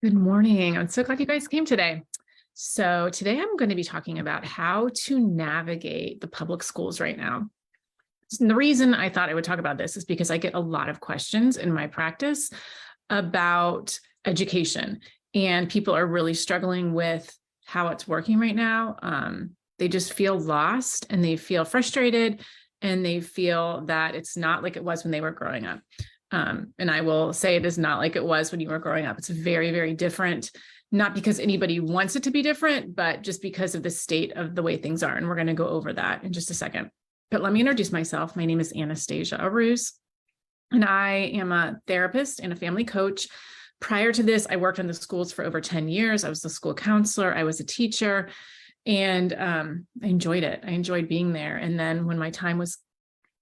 Good morning. I'm so glad you guys came today. So today I'm going to be talking about how to navigate the public schools right now. And the reason I thought I would talk about this is because I get a lot of questions in my practice about education, and people are really struggling with how it's working right now. They just feel lost and they feel frustrated and they feel that it's not like it was when they were growing up. And I will say it is not like it was when you were growing up. It's very, very different, not because anybody wants it to be different, but just because of the state of the way things are. And we're going to go over that in just a second. But let me introduce myself. My name is Anastasia Aruz, and I am a therapist and a family coach. Prior to this, I worked in the schools for over 10 years. I was the school counselor. I was a teacher, and I enjoyed it. I enjoyed being there. And then when my time was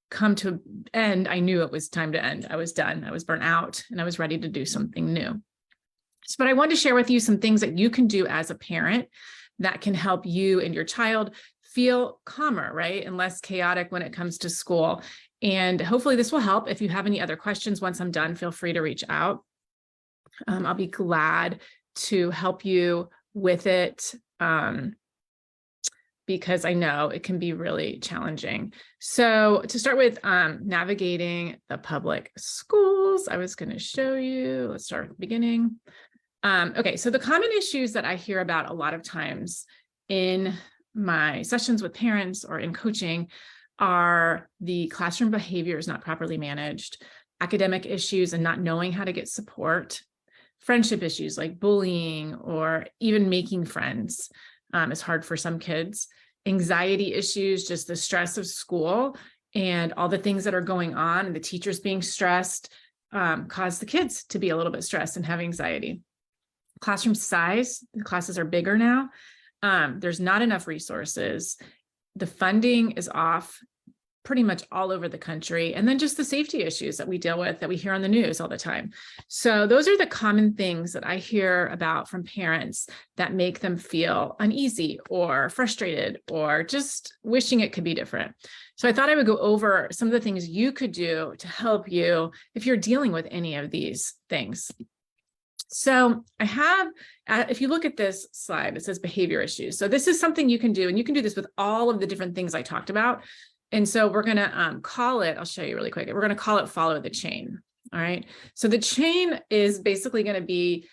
come to end, I knew it was time to end. I was done. I was burnt out and I was ready to do something new. But I wanted to share with you some things that you can do as a parent that can help you and your child feel calmer, right? And less chaotic when it comes to school. And hopefully this will help. If you have any other questions, once I'm done, feel free to reach out. I'll be glad to help you with it. Because I know it can be really challenging. So to start with, navigating the public schools, I was going to show you, let's start at the beginning. Okay, so the common issues that I hear about a lot of times in my sessions with parents or in coaching are the classroom behavior is not properly managed, academic issues and not knowing how to get support, friendship issues like bullying or even making friends. Is hard for some kids. Anxiety issues, just the stress of school and all the things that are going on and the teachers being stressed cause the kids to be a little bit stressed and have anxiety. Classroom size, the classes are bigger now. There's not enough resources. The funding is off pretty much all over the country. And then just the safety issues that we deal with, that we hear on the news all the time. So those are the common things that I hear about from parents that make them feel uneasy or frustrated or just wishing it could be different. So I thought I would go over some of the things you could do to help you if you're dealing with any of these things. So I have, if you look at this slide, it says behavior issues. So this is something you can do, and you can do this with all of the different things I talked about. And so we're going to call it, I'll show you really quick. We're going to call it follow the chain. All right. So the chain is basically going to be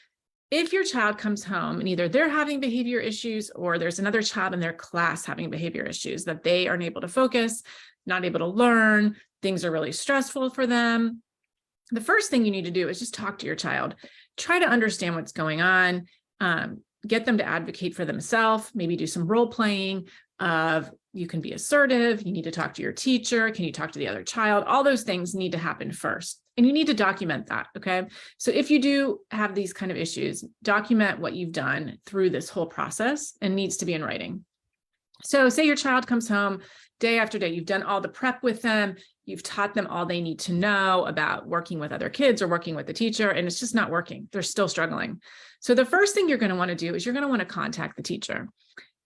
if your child comes home and either they're having behavior issues or there's another child in their class having behavior issues that they aren't able to focus, not able to learn, things are really stressful for them. The first thing you need to do is just talk to your child, try to understand what's going on, get them to advocate for themselves, maybe do some role playing of you can be assertive, you need to talk to your teacher, can you talk to the other child? All those things need to happen first. And you need to document that, okay? So if you do have these kind of issues, document what you've done through this whole process and needs to be in writing. So say your child comes home day after day, you've done all the prep with them, you've taught them all they need to know about working with other kids or working with the teacher, and it's just not working. They're still struggling. So the first thing you're going to want to do is you're going to want to contact the teacher.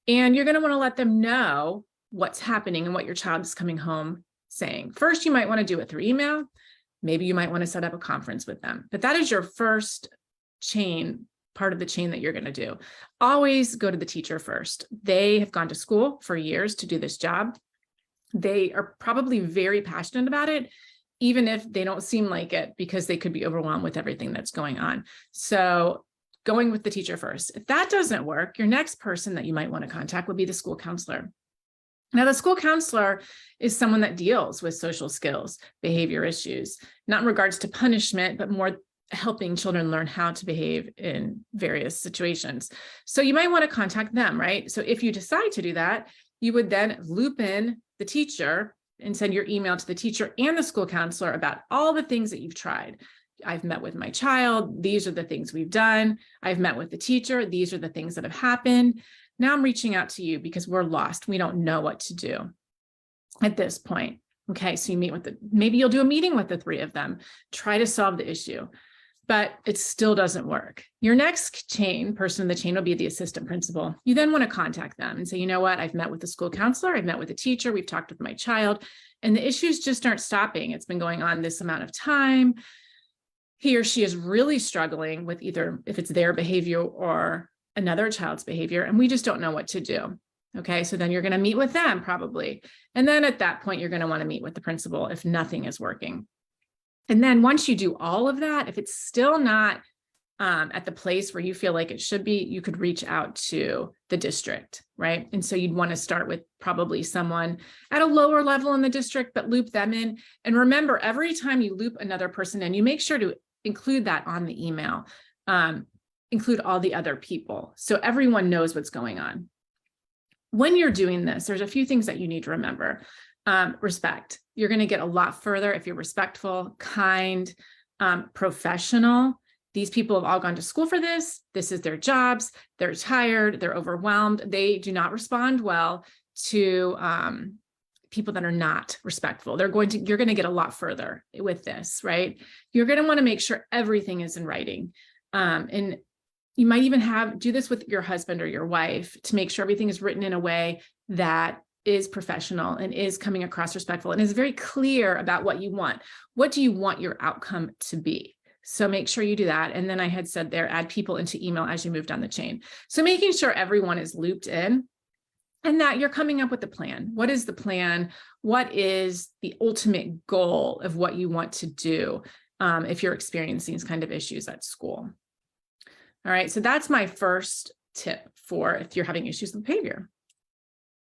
And you're going to want to let them know what's happening and what your child is coming home saying. First, you might want to do it through email. Maybe you might want to set up a conference with them. But that is your first chain, part of the chain that you're going to do. Always go to the teacher first. They have gone to school for years to do this job. They are probably very passionate about it, even if they don't seem like it, because they could be overwhelmed with everything that's going on. So going with the teacher first. If that doesn't work, your next person that you might want to contact would be the school counselor. Now, the school counselor is someone that deals with social skills, behavior issues, not in regards to punishment, but more helping children learn how to behave in various situations. So you might want to contact them, right? So if you decide to do that, you would then loop in the teacher and send your email to the teacher and the school counselor about all the things that you've tried. I've met with my child. These are the things we've done. I've met with the teacher. These are the things that have happened. Now I'm reaching out to you because we're lost. We don't know what to do at this point. Okay, so you meet with maybe you'll do a meeting with the three of them, try to solve the issue, but it still doesn't work. Your next person in the chain will be the assistant principal. You then want to contact them and say, you know what, I've met with the school counselor, I've met with the teacher, we've talked with my child, and the issues just aren't stopping. It's been going on this amount of time. he or she is really struggling with either if it's their behavior or another child's behavior, and we just don't know what to do. Okay, so then you're going to meet with them probably. And then at that point, you're going to want to meet with the principal if nothing is working. And then once you do all of that, if it's still not at the place where you feel like it should be, you could reach out to the district, right? And so you'd want to start with probably someone at a lower level in the district, but loop them in. And remember, every time you loop another person in, you make sure to include that on the email, include all the other people, so everyone knows what's going on. When you're doing this, there's a few things that you need to remember. Respect. You're going to get a lot further if you're respectful, kind, professional. These people have all gone to school for this. This is their jobs. They're tired. They're overwhelmed. They do not respond well to people that are not respectful. You're going to get a lot further with this, right? You're going to want to make sure everything is in writing. And you might even do this with your husband or your wife to make sure everything is written in a way that is professional and is coming across respectful and is very clear about what you want. What do you want your outcome to be? So make sure you do that. And then I had said there, add people into email as you move down the chain. So making sure everyone is looped in and that you're coming up with a plan. What is the plan? What is the ultimate goal of what you want to do if you're experiencing these kind of issues at school? All right, so that's my first tip for if you're having issues with behavior.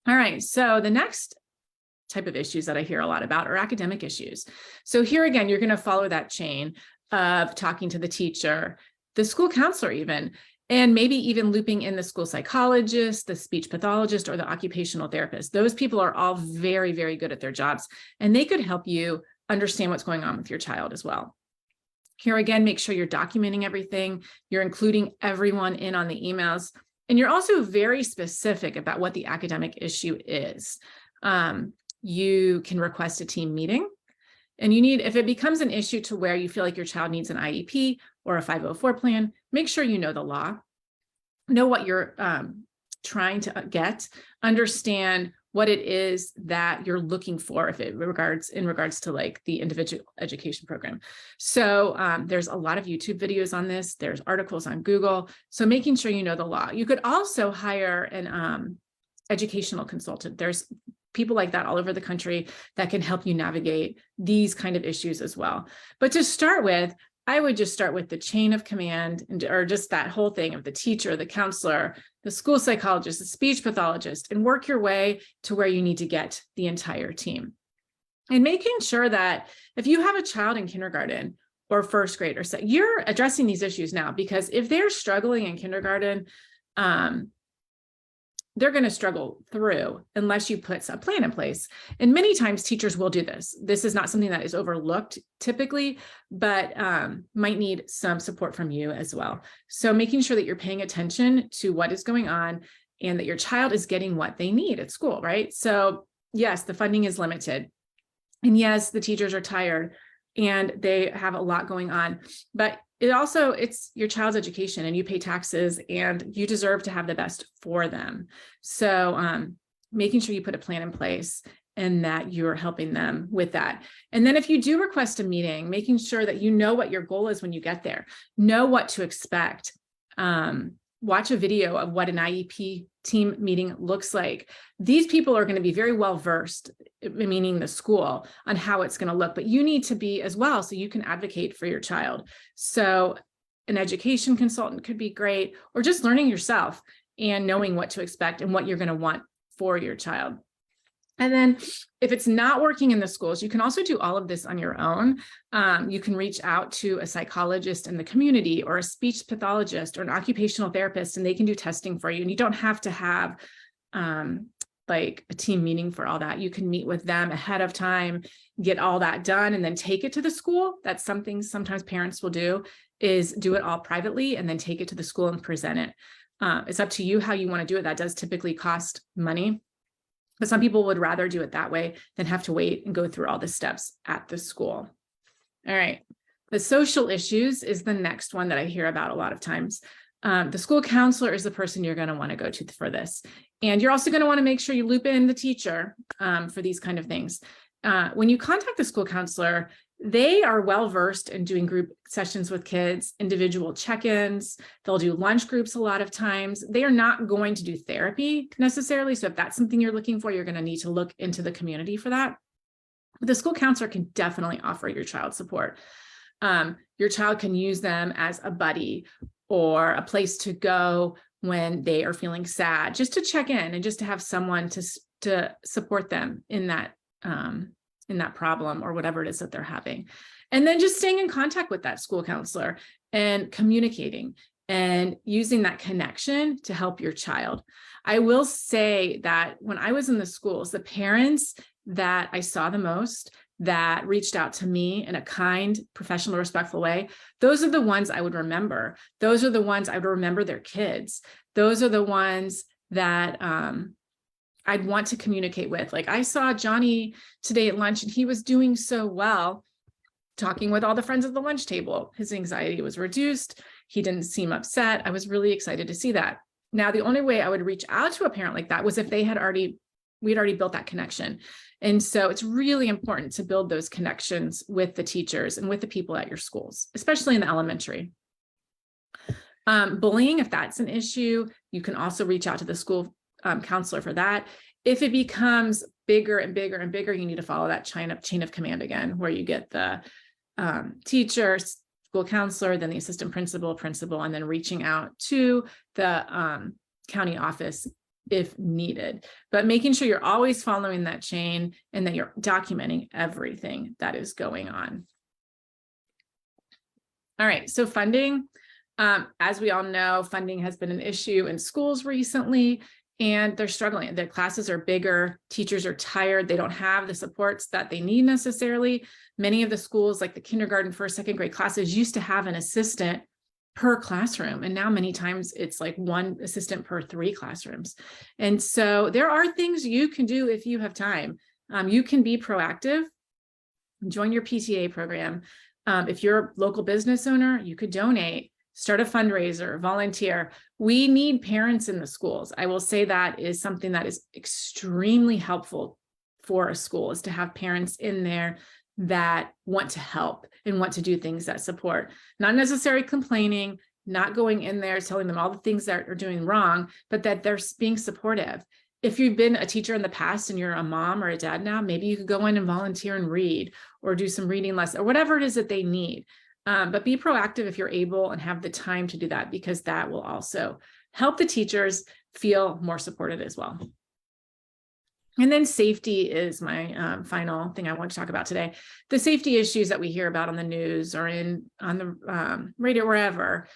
All right, so the next type of issues that I hear a lot about are academic issues. So here again, you're going to follow that chain of talking to the teacher, the school counselor even, and maybe even looping in the school psychologist, the speech pathologist, or the occupational therapist. Those people are all very, very good at their jobs, and they could help you understand what's going on with your child as well. Here again, make sure you're documenting everything, you're including everyone in on the emails, and you're also very specific about what the academic issue is. You can request a team meeting. And if it becomes an issue to where you feel like your child needs an IEP or a 504 plan, make sure you know the law, know what you're trying to get, understand what it is that you're looking for in regards to like the individual education program. So there's a lot of YouTube videos on this. There's articles on Google. So making sure you know the law. You could also hire an educational consultant. There's people like that all over the country that can help you navigate these kind of issues as well. But to start with, I would just start with the chain of command or just that whole thing of the teacher, the counselor, the school psychologist, the speech pathologist, and work your way to where you need to get the entire team. And making sure that if you have a child in kindergarten or first grade or so, you're addressing these issues now, because if they're struggling in kindergarten, they're going to struggle through unless you put a plan in place. And many times teachers will do this. This is not something that is overlooked typically, but might need some support from you as well. So making sure that you're paying attention to what is going on and that your child is getting what they need at school, right? So yes, the funding is limited. And yes, the teachers are tired and they have a lot going on, but it's your child's education and you pay taxes and you deserve to have the best for them. So making sure you put a plan in place and that you're helping them with that. And then if you do request a meeting, making sure that you know what your goal is when you get there, know what to expect. Watch a video of what an IEP team meeting looks like. These people are going to be very well versed, meaning the school, on how it's going to look, but you need to be as well so you can advocate for your child. So an education consultant could be great, or just learning yourself and knowing what to expect and what you're going to want for your child. And then if it's not working in the schools, you can also do all of this on your own. You can reach out to a psychologist in the community or a speech pathologist or an occupational therapist, and they can do testing for you. And you don't have to have like a team meeting for all that. You can meet with them ahead of time, get all that done, and then take it to the school. That's something sometimes parents will do, is do it all privately and then take it to the school and present it. It's up to you how you want to do it. That does typically cost money. But some people would rather do it that way than have to wait and go through all the steps at the school. All right. The social issues is the next one that I hear about a lot of times. The school counselor is the person you're going to want to go to for this. And you're also going to want to make sure you loop in the teacher for these kind of things. When you contact the school counselor, They are well-versed in doing group sessions with kids, individual check-ins. They'll do lunch groups a lot of times. They are not going to do therapy necessarily. So if that's something you're looking for, you're going to need to look into the community for that. But the school counselor can definitely offer your child support. Your child can use them as a buddy or a place to go when they are feeling sad, just to check in and just to have someone to support them in that problem or whatever it is that they're having. And then just staying in contact with that school counselor and communicating and using that connection to help your child. I will say that when I was in the schools, the parents that I saw the most that reached out to me in a kind, professional, respectful way, those are the ones I would remember. Those are the ones I would remember their kids. Those are the ones that I'd want to communicate with. Like I saw Johnny today at lunch and he was doing so well, talking with all the friends at the lunch table. His anxiety was reduced. He didn't seem upset. I was really excited to see that. Now, the only way I would reach out to a parent like that was if we'd already built that connection. And so it's really important to build those connections with the teachers and with the people at your schools, especially in the elementary. Bullying, if that's an issue, you can also reach out to the school counselor for that. If it becomes bigger and bigger and bigger, you need to follow that chain of command again, where you get the teacher, school counselor, then the assistant principal, and then reaching out to the county office if needed, but making sure you're always following that chain and that you're documenting everything that is going on. All right, so funding, as we all know, funding has been an issue in schools recently, and they're struggling. Their classes are bigger, teachers are tired, they don't have the supports that they need necessarily. Many of the schools, like the kindergarten, first, second grade classes, used to have an assistant per classroom. And now many times it's like one assistant per 3 classrooms. And so there are things you can do if you have time. You can be proactive, join your PTA program. If you're a local business owner, you could donate, start a fundraiser, volunteer. We need parents in the schools. I will say that is something that is extremely helpful for a school, is to have parents in there that want to help and want to do things that support, not necessarily complaining, not going in there telling them all the things that are doing wrong, but that they're being supportive. If you've been a teacher in the past and you're a mom or a dad now, maybe you could go in and volunteer and read or do some reading lessons or whatever it is that they need. But be proactive if you're able and have the time to do that, because that will also help the teachers feel more supported as well. And then safety is my final thing I want to talk about today. The safety issues that we hear about on the news or on the radio, wherever,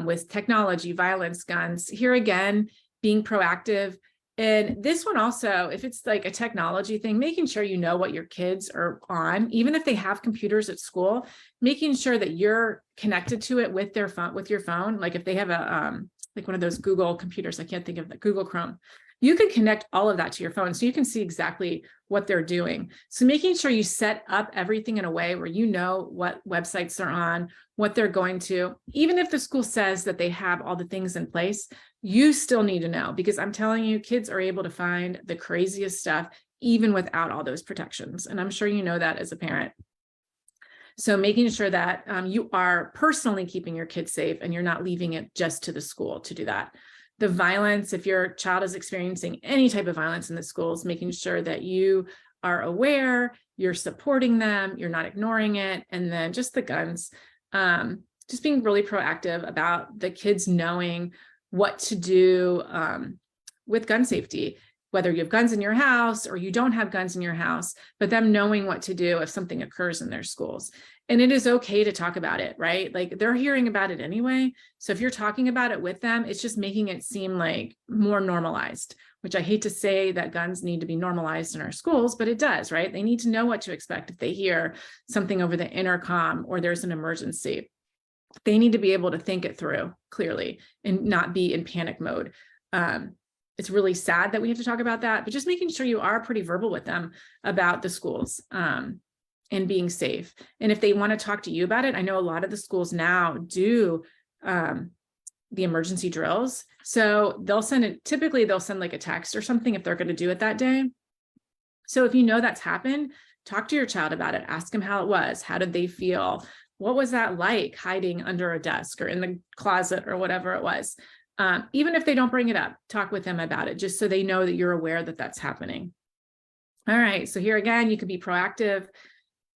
with technology, violence, guns. Here again, being proactive. And this one also, if it's like a technology thing, making sure you know what your kids are on, even if they have computers at school, making sure that you're connected to it with their phone, with your phone. Like if they have a like one of those Google computers, I can't think of the Google Chrome. You can connect all of that to your phone so you can see exactly what they're doing. So making sure you set up everything in a way where you know what websites they're on, what they're going to. Even if the school says that they have all the things in place, you still need to know, because I'm telling you, kids are able to find the craziest stuff even without all those protections. And I'm sure you know that as a parent. So making sure that you are personally keeping your kids safe and you're not leaving it just to the school to do that. The violence, if your child is experiencing any type of violence in the schools, making sure that you are aware, you're supporting them, you're not ignoring it. And then just the guns, just being really proactive about the kids knowing what to do with gun safety, whether you have guns in your house or you don't have guns in your house, but them knowing what to do if something occurs in their schools. And it is okay to talk about it, right? Like they're hearing about it anyway. So if you're talking about it with them, it's just making it seem like more normalized, which I hate to say that guns need to be normalized in our schools, but it does, right? They need to know what to expect if they hear something over the intercom or there's an emergency. They need to be able to think it through clearly and not be in panic mode. It's really sad that we have to talk about that, but just making sure you are pretty verbal with them about the schools and being safe. And if they want to talk to you about it, I know a lot of the schools now do the emergency drills. So they'll send it, typically they'll send like a text or something if they're going to do it that day. So if you know that's happened, talk to your child about it. Ask them how it was. How did they feel? What was that like hiding under a desk or in the closet or whatever it was? Even if they don't bring it up, talk with them about it, just so they know that you're aware that that's happening. All right, so here again, you could be proactive,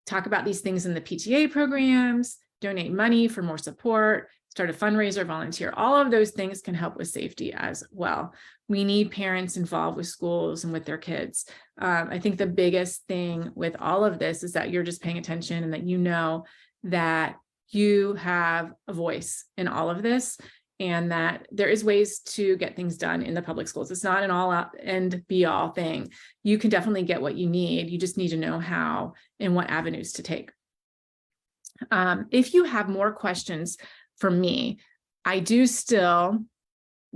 talk about these things in the PTA programs, donate money for more support, start a fundraiser, volunteer. All of those things can help with safety as well. We need parents involved with schools and with their kids. I think the biggest thing with all of this is that you're just paying attention and that you know that you have a voice in all of this, and that there is ways to get things done in the public schools. It's not an all out and be all thing. You can definitely get what you need. You just need to know how and what avenues to take. If you have more questions for me, I do still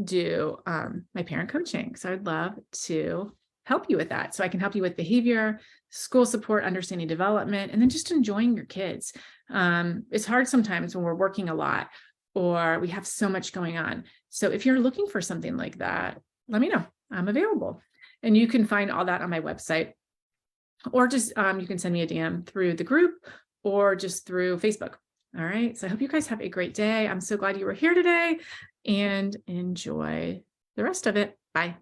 do my parent coaching. So I'd love to help you with that. So I can help you with behavior, school support, understanding development, and then just enjoying your kids. It's hard sometimes when we're working a lot or we have so much going on. So if you're looking for something like that, let me know. I'm available. And you can find all that on my website, or just you can send me a DM through the group or just through Facebook. All right. So I hope you guys have a great day. I'm so glad you were here today, and enjoy the rest of it. Bye.